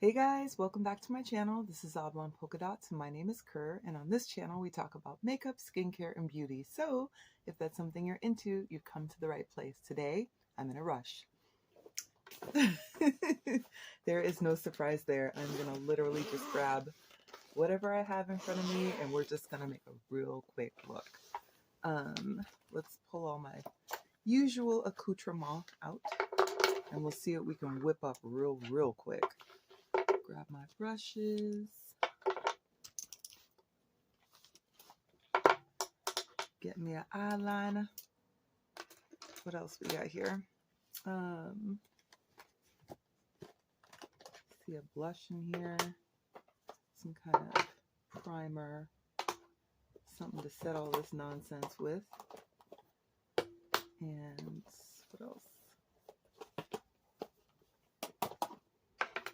Hey guys, welcome back to my channel. This is Oblong Polka Dots and my name is Kerr, and on this channel we talk about makeup, skincare, and beauty. So if that's something you're into, you've come to the right place. Today, I'm in a rush. There is no surprise there. I'm gonna literally just grab whatever I have in front of me and we're just gonna make a real quick look. Let's pull all my usual accoutrement out and we'll see what we can whip up real quick. Grab my brushes. Get me an eyeliner. What else we got here? See a blush in here. Some kind of primer. Something to set all this nonsense with. And what else?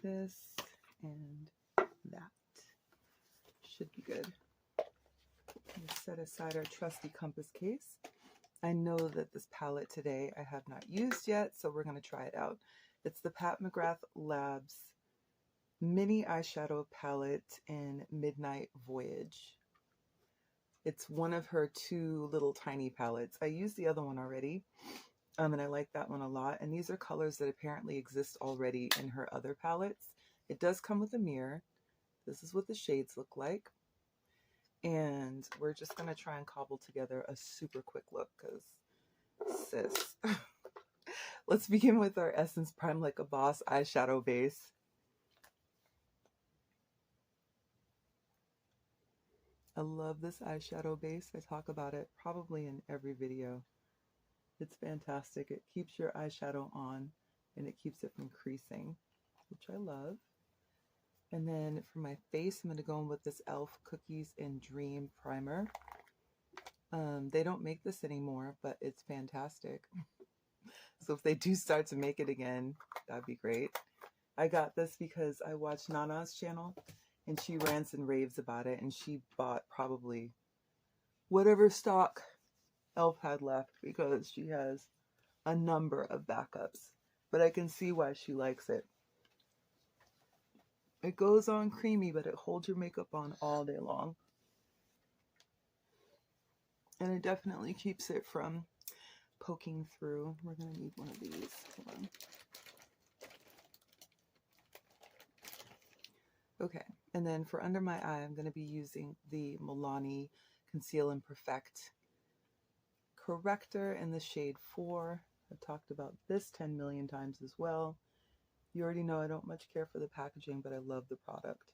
This and that. Should be good. Let's set aside our trusty compass case. I know that this palette today I have not used yet, so we're going to try it out. It's the McGrath Labs mini eyeshadow palette in Midnight Voyage. It's one of her two little tiny palettes. I used the other one already, and I like that one a lot. And these are colors that apparently exist already in her other palettes. It does come with a mirror. This is what the shades look like. And we're just going to try and cobble together a super quick look because, sis. Let's begin with our Essence Prime Like a Boss eyeshadow base. I love this eyeshadow base. I talk about it probably in every video. It's fantastic. It keeps your eyeshadow on and it keeps it from creasing, which I love. And then for my face, I'm going to go in with this e.l.f. Cookies and Dream Primer. They don't make this anymore, but it's fantastic. So if they do start to make it again, that'd be great. I got this because I watched Nana's channel and she rants and raves about it, and she bought probably whatever stock e.l.f. had left because she has a number of backups. But I can see why she likes it. It goes on creamy, but it holds your makeup on all day long. And it definitely keeps it from poking through. We're going to need one of these. Hold on. Okay, and then for under my eye, I'm going to be using the Milani Conceal and Perfect Corrector in the shade 4. I've talked about this 10 million times as well. You already know I don't much care for the packaging, but I love the product.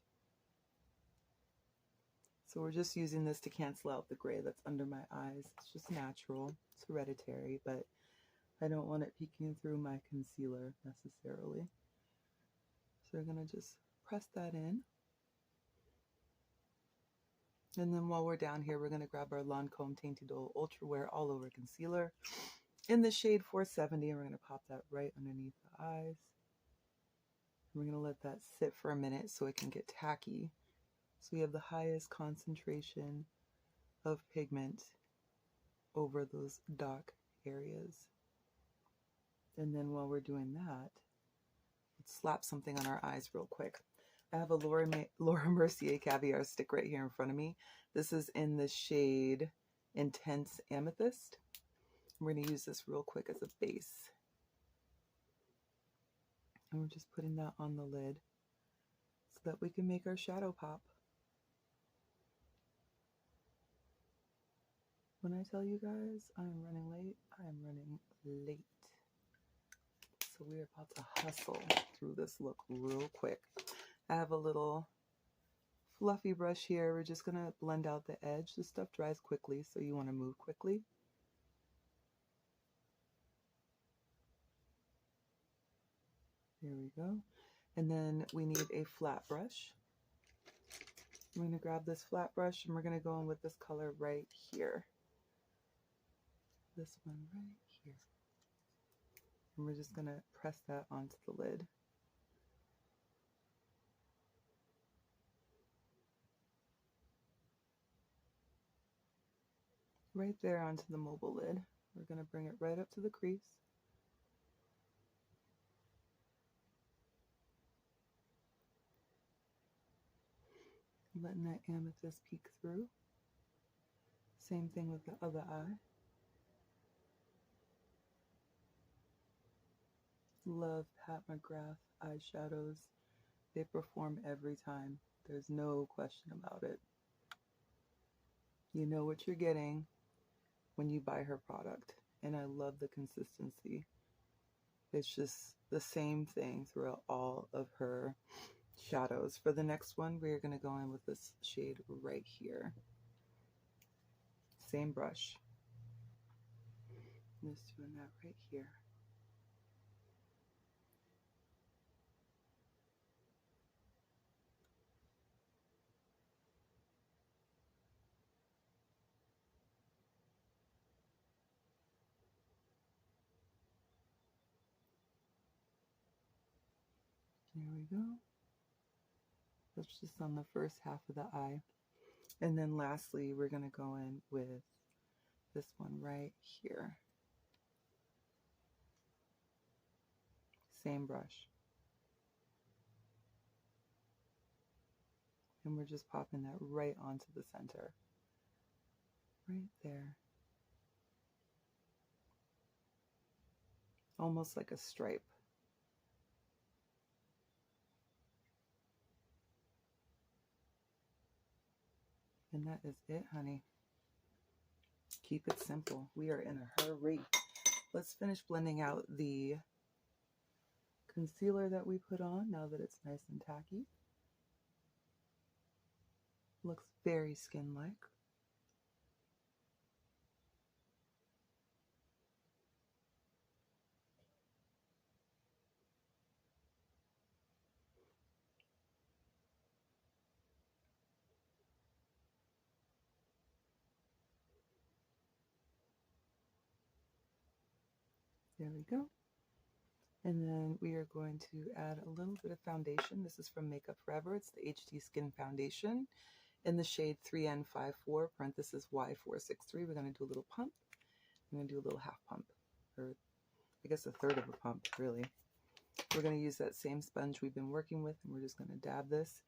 So we're just using this to cancel out the gray that's under my eyes. It's just natural. It's hereditary, but I don't want it peeking through my concealer necessarily. So we're going to just press that in. And then while we're down here, we're going to grab our Lancome Tainted Old Ultra Wear All Over Concealer in the shade 470, and we're going to pop that right underneath the eyes. We're going to let that sit for a minute so it can get tacky. So we have the highest concentration of pigment over those dark areas. And then while we're doing that, let's slap something on our eyes real quick. I have a Laura Mercier Caviar stick right here in front of me. This is in the shade Intense Amethyst. We're going to use this real quick as a base. And we're just putting that on the lid so that we can make our shadow pop. When I tell you guys I'm running late, I am running late. So we're about to hustle through this look real quick. I have a little fluffy brush here. We're just going to blend out the edge. This stuff dries quickly, so you want to move quickly. There we go. And then we need a flat brush. I'm going to grab this flat brush and we're going to go in with this color right here. This one right here. And we're just going to press that onto the lid. Right there onto the mobile lid. We're going to bring it right up to the crease. Letting that amethyst peek through. Same thing with the other eye. Love Pat McGrath eyeshadows. They perform every time. There's no question about it. You know what you're getting when you buy her product. And I love the consistency. It's just the same thing throughout all of her shadows. For the next one, we're going to go in with this shade right here. Same brush. Just doing that right here. There we go. That's just on the first half of the eye. And then lastly, we're going to go in with this one right here. Same brush. And we're just popping that right onto the center. Right there. Almost like a stripe. And that is it, honey. Keep it simple. We are in a hurry. Let's finish blending out the concealer that we put on now that it's nice and tacky. Looks very skin-like. There we go. And then we are going to add a little bit of foundation. This is from Makeup Forever. It's the HD Skin Foundation in the shade 3N54, parenthesis Y463. We're going to do a little pump. I'm going to do a little half pump, or I guess a third of a pump, really. We're going to use that same sponge we've been working with, and we're just going to dab this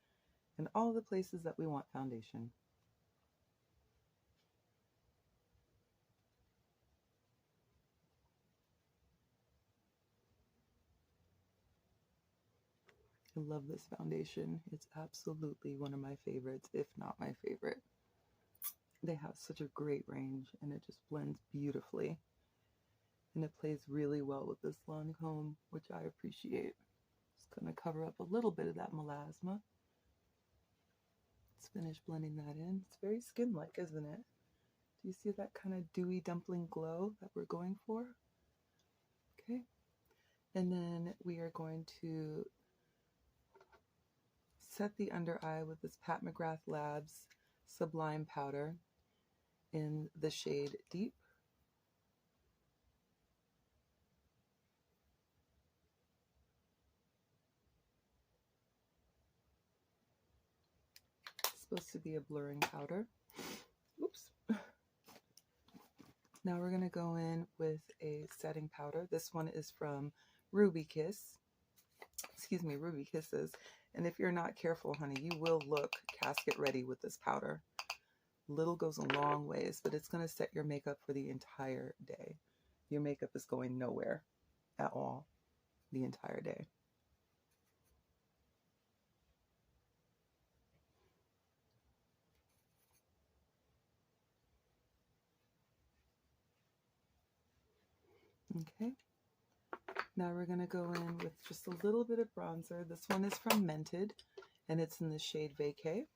in all the places that we want foundation. I love this foundation. It's absolutely one of my favorites, if not my favorite. They have such a great range, and it just blends beautifully. And it plays really well with this Lancome, which I appreciate. Just going to cover up a little bit of that melasma. Let's finish blending that in. It's very skin-like, isn't it? Do you see that kind of dewy dumpling glow that we're going for? Okay. And then we are going to set the under eye with this Pat McGrath Labs Sublime Powder in the shade Deep. It's supposed to be a blurring powder. Oops. Now we're going to go in with a setting powder. This one is from Ruby Kiss. Excuse me, Ruby Kisses. And if you're not careful, honey, you will look casket ready with this powder. Little goes a long ways, but it's going to set your makeup for the entire day. Your makeup is going nowhere at all the entire day. Okay. Now we're going to go in with just a little bit of bronzer. This one is from Mented, and it's in the shade Vacay.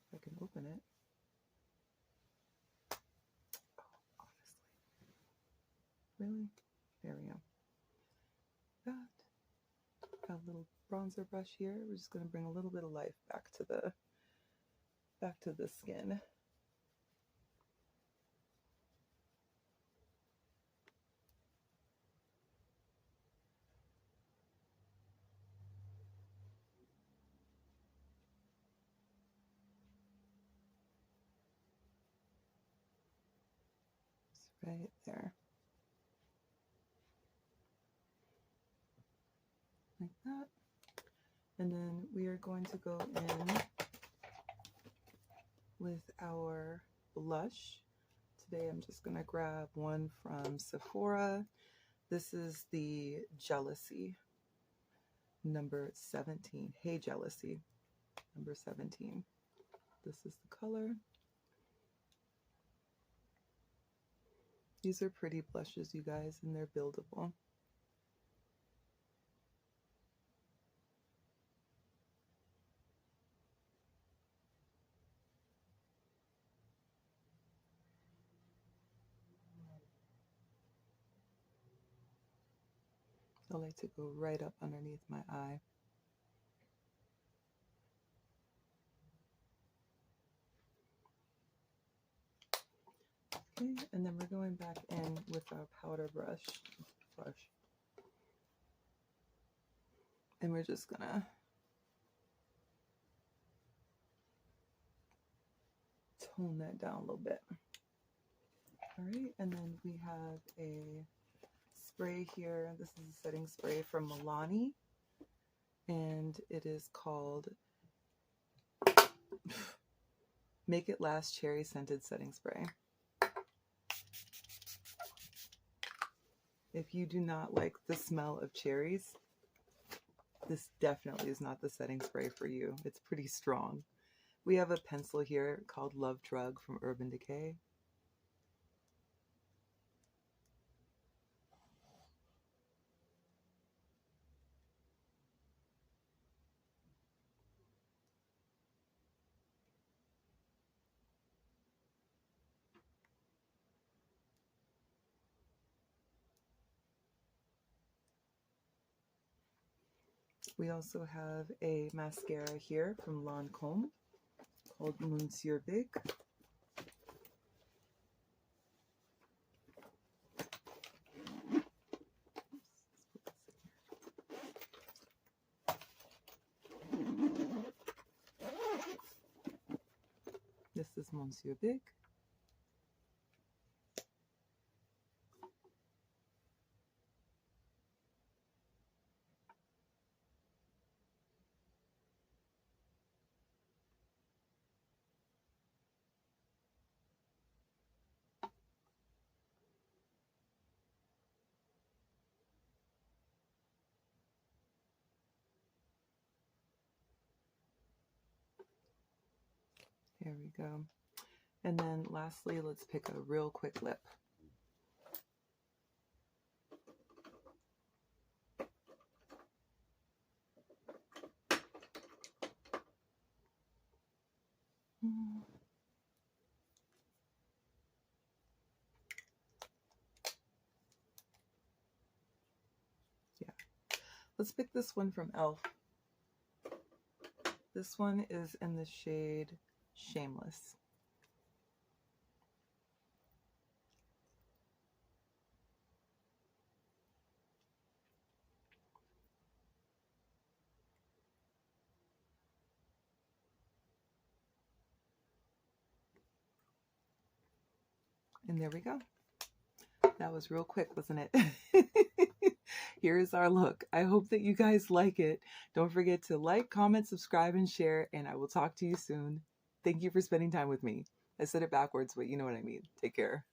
If I can open it. Oh, honestly. Really? There we go. That. Got a little bronzer brush here. We're just going to bring a little bit of life back to the skin. Right there. Like that. And then we are going to go in with our blush. Today I'm just going to grab one from Sephora. This is the Jealousy, number 17. Hey Jealousy, number 17. This is the color. These are pretty blushes, you guys, and they're buildable. I like to go right up underneath my eye. Okay, and then we're going back in with our powder brush. And we're just gonna tone that down a little bit. All right, and then we have a spray here. This is a setting spray from Milani, and it is called Make It Last Cherry Scented Setting Spray. If you do not like the smell of cherries, this definitely is not the setting spray for you. It's pretty strong. We have a pencil here called Love Drug from Urban Decay. We also have a mascara here from Lancôme called Monsieur Big. This is Monsieur Big. There we go. And then lastly, let's pick a real quick lip. Yeah. Let's pick this one from e.l.f. This one is in the shade Shameless. And there we go. That was real quick, wasn't it? Here's our look. I hope that you guys like it. Don't forget to like, comment, subscribe, and share, and I will talk to you soon. Thank you for spending time with me. I said it backwards, but you know what I mean. Take care.